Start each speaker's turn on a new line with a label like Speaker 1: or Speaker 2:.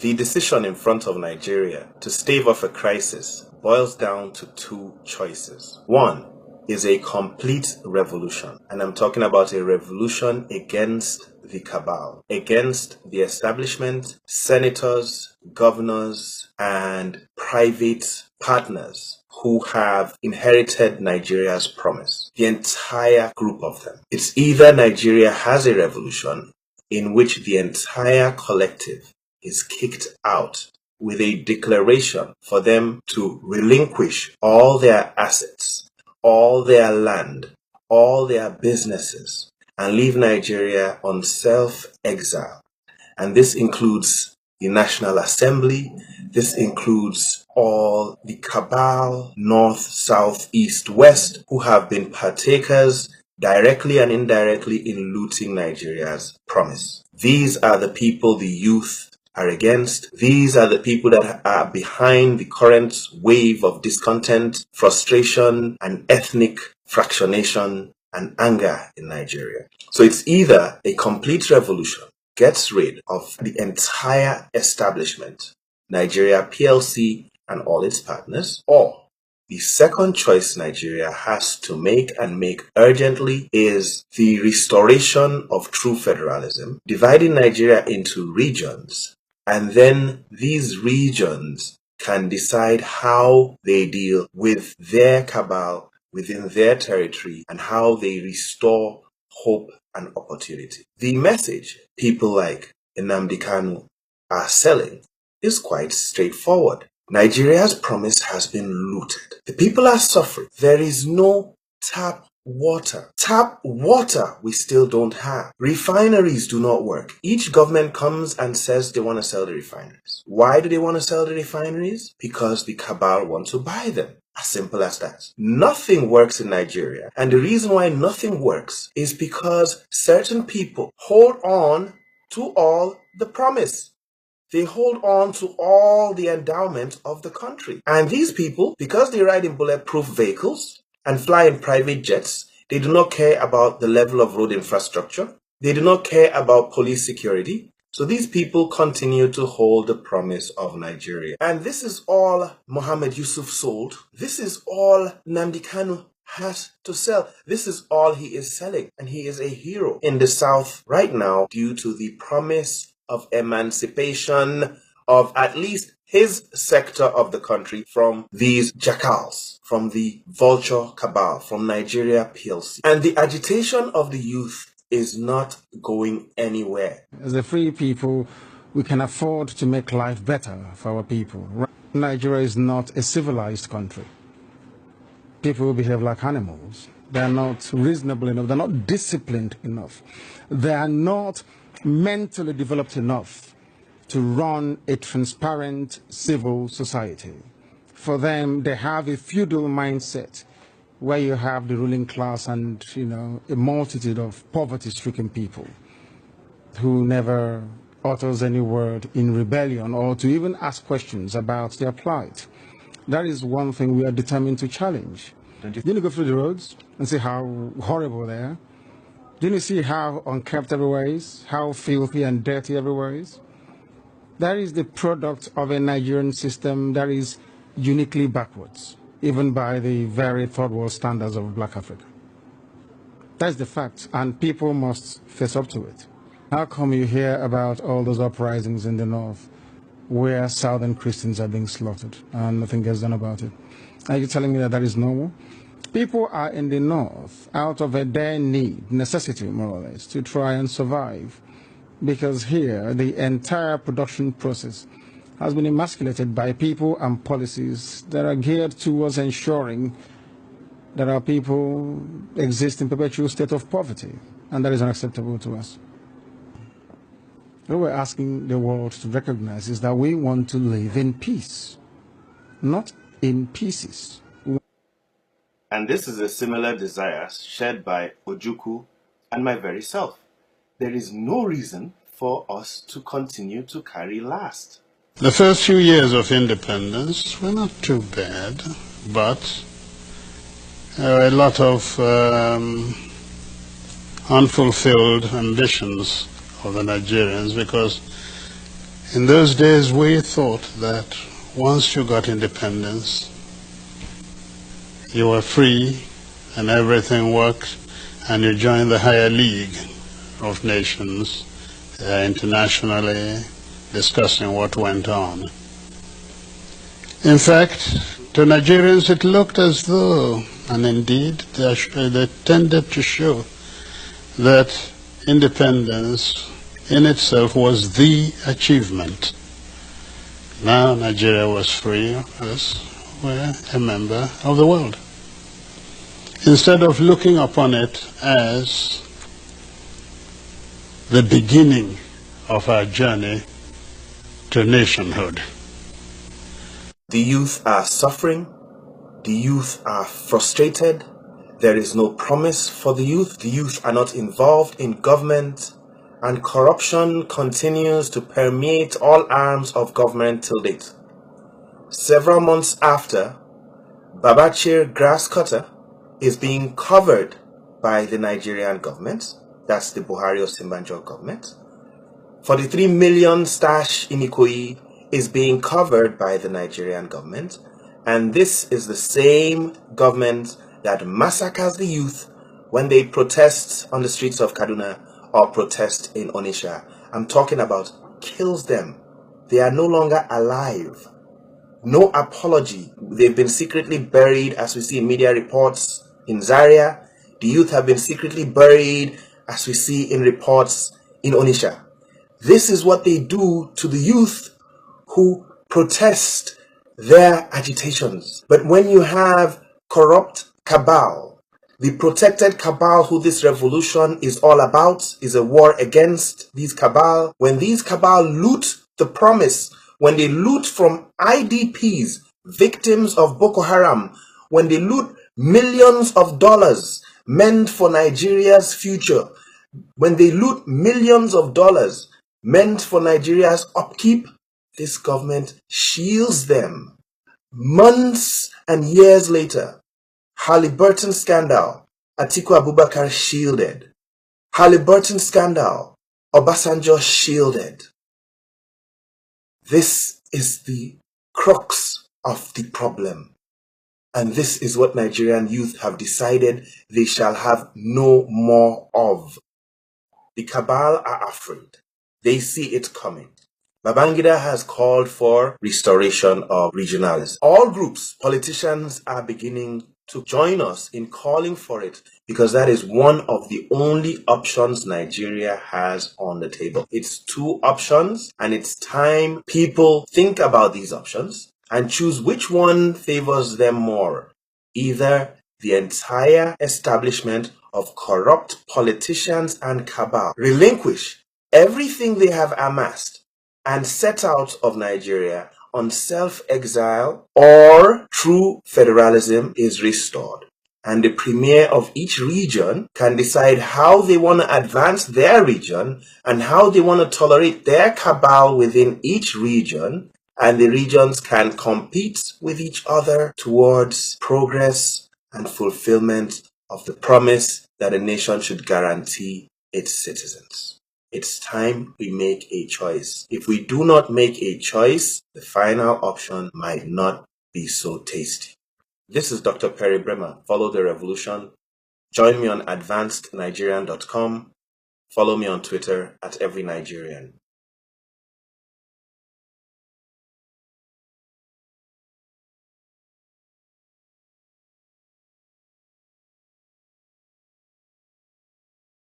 Speaker 1: The decision in front of Nigeria to stave off a crisis boils down to two choices. One is a complete revolution, and I'm talking about a revolution against the cabal, against the establishment, senators, governors, and private partners who have inherited Nigeria's promise. The entire group of them. It's either Nigeria has a revolution in which the entire collective is kicked out with a declaration for them to relinquish all their assets, all their land, all their businesses, and leave Nigeria on self-exile. And this includes the National Assembly. This includes all the cabal, north, south, east, west, who have been partakers directly and indirectly in looting Nigeria's promise. These are the people the youth are against. These are the people that are behind the current wave of discontent, frustration, and ethnic fractionation and anger in Nigeria. So it's either a complete revolution gets rid of the entire establishment, Nigeria PLC and all its partners, or the second choice Nigeria has to make, and make urgently, is the restoration of true federalism, dividing Nigeria into regions, and then these regions can decide how they deal with their cabal within their territory and how they restore hope and opportunity. The message people like Nnamdi Kanu are selling is quite straightforward. Nigeria's promise has been looted. The people are suffering. There is no tap water. Tap water we still don't have. Refineries do not work. Each government comes and says they want to sell the refineries. Why do they want to sell the refineries? Because the cabal want to buy them. As simple as that. Nothing works in Nigeria. And the reason why nothing works is because certain people hold on to all the promise. They hold on to all the endowment of the country. And these people, because they ride in bulletproof vehicles and fly in private jets, they do not care about the level of road infrastructure. They do not care about police security. So these people continue to hold the promise of Nigeria. And this is all Mohammed Yusuf sold. This is all Nnamdi Kanu has to sell. This is all he is selling. And he is a hero in the South right now due to the promise of emancipation of at least his sector of the country from these jackals, from the vulture cabal, from Nigeria PLC. And the agitation of the youth is not going anywhere.
Speaker 2: As a free people, we can afford to make life better for our people. Nigeria is not a civilized country. People behave like animals. They are not reasonable enough. They are not disciplined enough. They are not mentally developed enough to run a transparent civil society. For them, they have a feudal mindset where you have the ruling class and, a multitude of poverty-stricken people who never utters any word in rebellion or to even ask questions about their plight. That is one thing we are determined to challenge. Didn't you go through the roads and see how horrible they are? Didn't you see how unkempt everywhere is? How filthy and dirty everywhere is? That is the product of a Nigerian system that is uniquely backwards, even by the very third world standards of Black Africa. That's the fact, and people must face up to it. How come you hear about all those uprisings in the north where southern Christians are being slaughtered and nothing gets done about it? Are you telling me that that is normal? People are in the north out of a dire need, necessity more or less, to try and survive. Because here, the entire production process has been emasculated by people and policies that are geared towards ensuring that our people exist in perpetual state of poverty, and that is unacceptable to us. What we're asking the world to recognize is that we want to live in peace, not in pieces.
Speaker 1: And this is a similar desire shared by Ojukwu and my very self. There is no reason for us to continue to carry last.
Speaker 3: The first few years of independence were not too bad, but there were a lot of unfulfilled ambitions of the Nigerians, because In those days, we thought that once you got independence, you were free and everything worked, and you joined the higher league of nations internationally discussing what went on. In fact, to Nigerians it looked as though, and indeed they tended to show, that independence in itself was the achievement. Now Nigeria was free, us were a member of the world. Instead of looking upon it as the beginning of our journey to nationhood.
Speaker 1: The youth are suffering. The youth are frustrated. There is no promise for the youth. The youth are not involved in government, and corruption continues to permeate all arms of government till date. Several months after, Babachir grass cutter is being covered by the Nigerian government. That's the Buhari Osinbajo government. 43 million stash in Ikoyi is being covered by the Nigerian government. And this is the same government that massacres the youth when they protest on the streets of Kaduna or protest in Onitsha. I'm talking about kills them. They are no longer alive. No apology. They've been secretly buried, as we see in media reports in Zaria. The youth have been secretly buried, as we see in reports in Onitsha. This is what they do to the youth who protest their agitations. But when you have corrupt cabal, the protected cabal who this revolution is all about, is a war against these cabal. When these cabal loot the promise, when they loot from IDPs, victims of Boko Haram, when they loot millions of dollars meant for Nigeria's future, when they loot millions of dollars meant for Nigeria's upkeep, this government shields them. Months and years later, Halliburton scandal, Atiku Abubakar shielded. Halliburton scandal, Obasanjo shielded. This is the crux of the problem. And this is what Nigerian youth have decided they shall have no more of. The cabal are afraid. They see it coming. Babangida has called for restoration of regionalism. All groups, politicians are beginning to join us in calling for it, because that is one of the only options Nigeria has on the table. It's two options, and it's time people think about these options and choose which one favors them more. Either the entire establishment of corrupt politicians and cabal relinquish everything they have amassed and set out of Nigeria on self-exile, or true federalism is restored. And the premier of each region can decide how they want to advance their region and how they want to tolerate their cabal within each region, and the regions can compete with each other towards progress and fulfillment of the promise that a nation should guarantee its citizens. It's time we make a choice. If we do not make a choice, the final option might not be so tasty. This is Dr. Perry Bremer. Follow the revolution. Join me on advancednigerian.com. Follow me on Twitter @EveryNigerian.